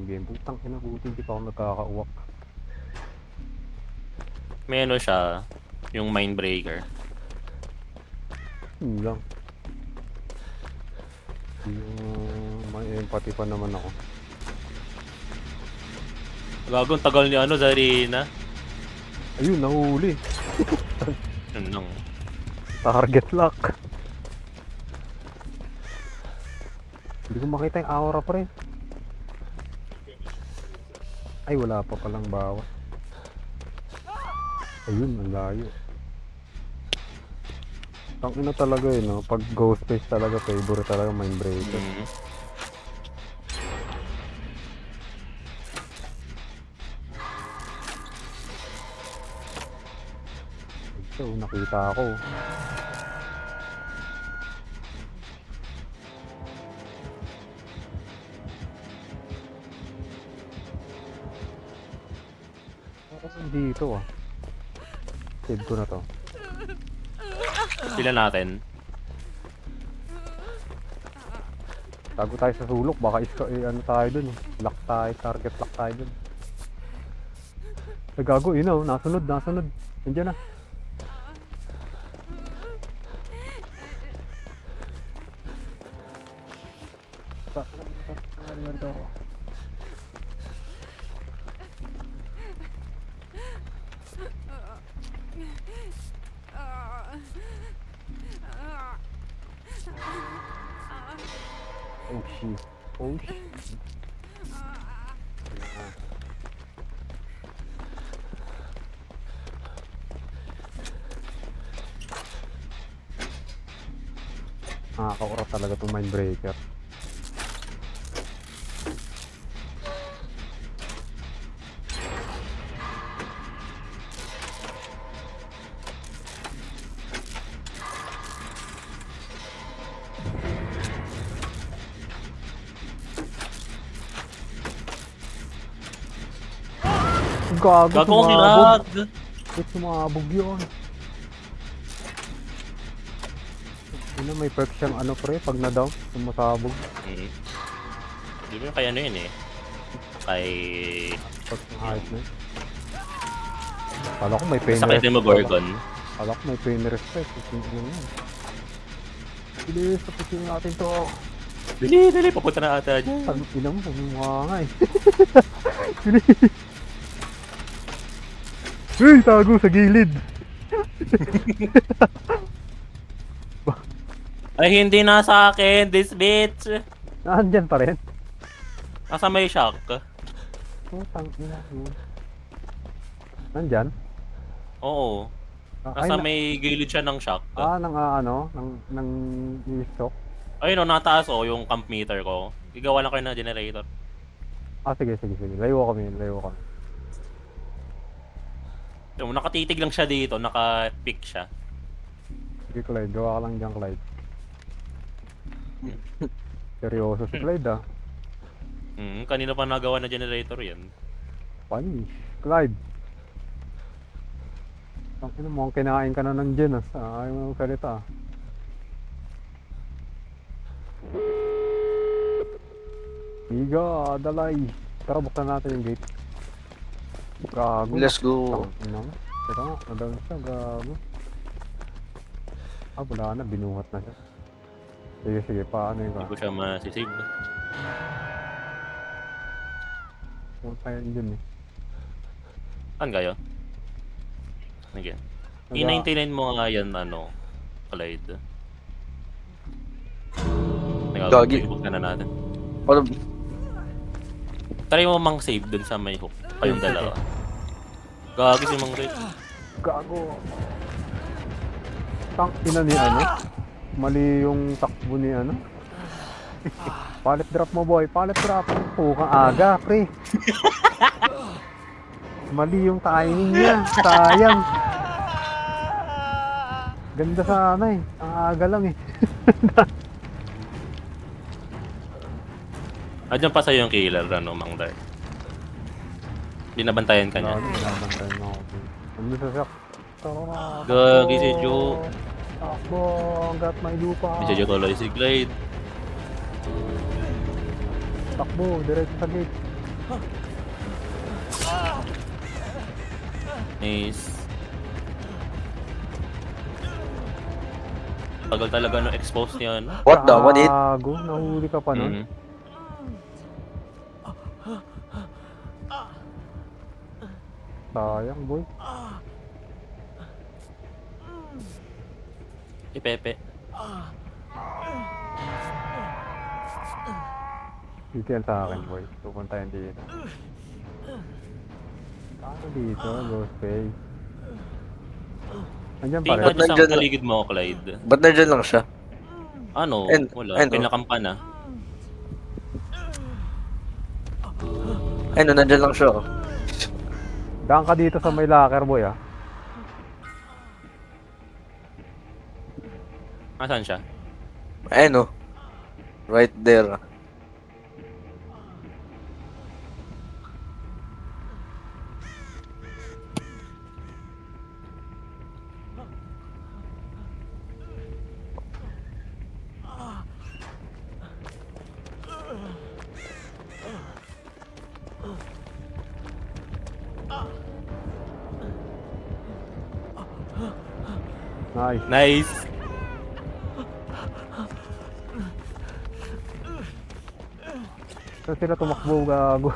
game. Putang ina, buti hindi pa ako nagkakauwak. May ano siya, yung Mindbreaker. Yun lang. Yung may empathy pa naman ako. Gagong tagal ni ano, Zarina. Ayun, nahuli. Yun lang. Target lock. Hindi ko makita yung aura pa rin. Ay, wala pa palang bawas. Ayun, ang layo. Tangina talaga eh, no? Pag ghost face talaga, favorite talaga Mindbreaker. So, nakita ako. Dito ah. Save ko na to. Sila natin. Tago tayo sa sulok, baka ano tayo dun eh. Lock tayo, target lock tayo dun. Ay gago, yun oh, nasunod. Nandiyan na. Oh shit. Oh shit. Nakakaurap talaga itong Mindbreaker. Gago, Gagong sumabog. lag! Ba't sumabog yun? Ano, may perk siyang ano pre, pag na-down, sumasabog. Di ba kaya ano yun eh? Kay... Perk ng height na yun. Kala ko may pain Sakit din mo, Gorgon. Kala ko may pain respect. Hindi naman yun. Bilis, tapusin natin to. Dali, papunta na ata dyan. Ang ina mo, bumunga nga eh. Uy, tago sa gilid. Ay, hindi na sa akin, this bitch! Nandyan pa rin. Nasa may shock. Putang ina mo. Nandyan? Oo. Ay, Nasa may gilid siya ng shock. nang ano, nang i-stock. Ayun o, nataas o yung camp meter ko. Igawa lang kayo ng generator. Sige. Layo kami. Yung nakatitig lang siya dito, naka-pick siya. Sige, Clyde. Gawa ka lang dyan, Clyde. Seryoso si Clyde ah. Kanina pa nagawa na generator yan. Funny. Clyde. Ang ina mo, kinain ka na ng gin ah. Ayaw mo ng salita ah. Higa, dalay. Tara, buksan natin yung gate. Gago. Let's go. Ina mo. Teka nga, nadown siya, gago. Wala na, binuhat na siya. Sige, paano yun ka? Hindi ko siya masisave. Punta yun dun eh. Saan kayo? Again. I-99 mo nga yan, ano, Clyde. Gagi. Buksan na natin. Paano? Try mo mang save dun sa may hook. Kayong dalawa. Gagi si Mang Ray. Gago. Tang ina ni ano? Mali yung takbo ni ano? Pallet drop mo boy, pallet drop. Pukang aga, pre. Mali yung timing niya. Sayang. Ganda sana eh. Ang aga lang eh. Adyan pa sa'yo yung killer, ano, Mang Ray. Binabantayan ka niya. Binabantayan mo ako. Ano sa sak? Gagi si Joe. Takbo, hanggat may lupa. Hindi siya tuloy si Clyde. Takbo, diretso sa gate. Nice. Tagal talaga no expose niya, no? What the? What it? Gago, nahuli ka pa nun. Mhm. Sayang, boy. Pepe. Detail sa akin, boy. Pupunta yan dito. Ano dito? Ghostface. Andiyan pa Tingnan rin. niyo sa Nandyan- paligid mo, Clyde. Ba't nandiyan lang siya? Ano? And- Wala. and- Pinakampa na. Ay, no, nandiyan lang siya. Oh. Daan ka dito sa may locker, boy, ah. Nasaan siya? Ay, no. Right there. Nice. Nice. Saan sila tumakbo, gago?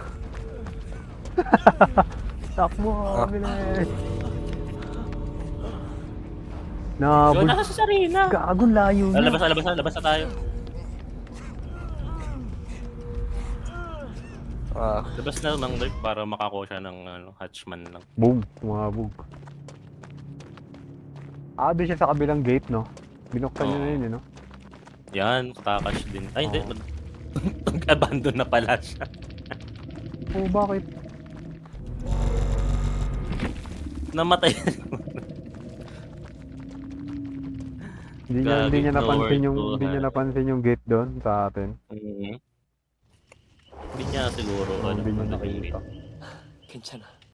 Takbo, bilis. Yun, Nabul. nasa si Sarina. Gago, layo niya. Labas na tayo. Ah, Labas na ng Dirk para makako siya ng hatchman lang. Boom, sumabog. Doon siya sa kabilang gate, no? Binuksan niya na yun, no? Yan, katakas din. Ay, hindi. Nag-abandon na pala siya. Oh, bakit? Namatay. Hindi niya napansin yung gate doon sa atin. Mhm. Hindi niya siguro. Hindi niya ano, nakita. 괜찮아.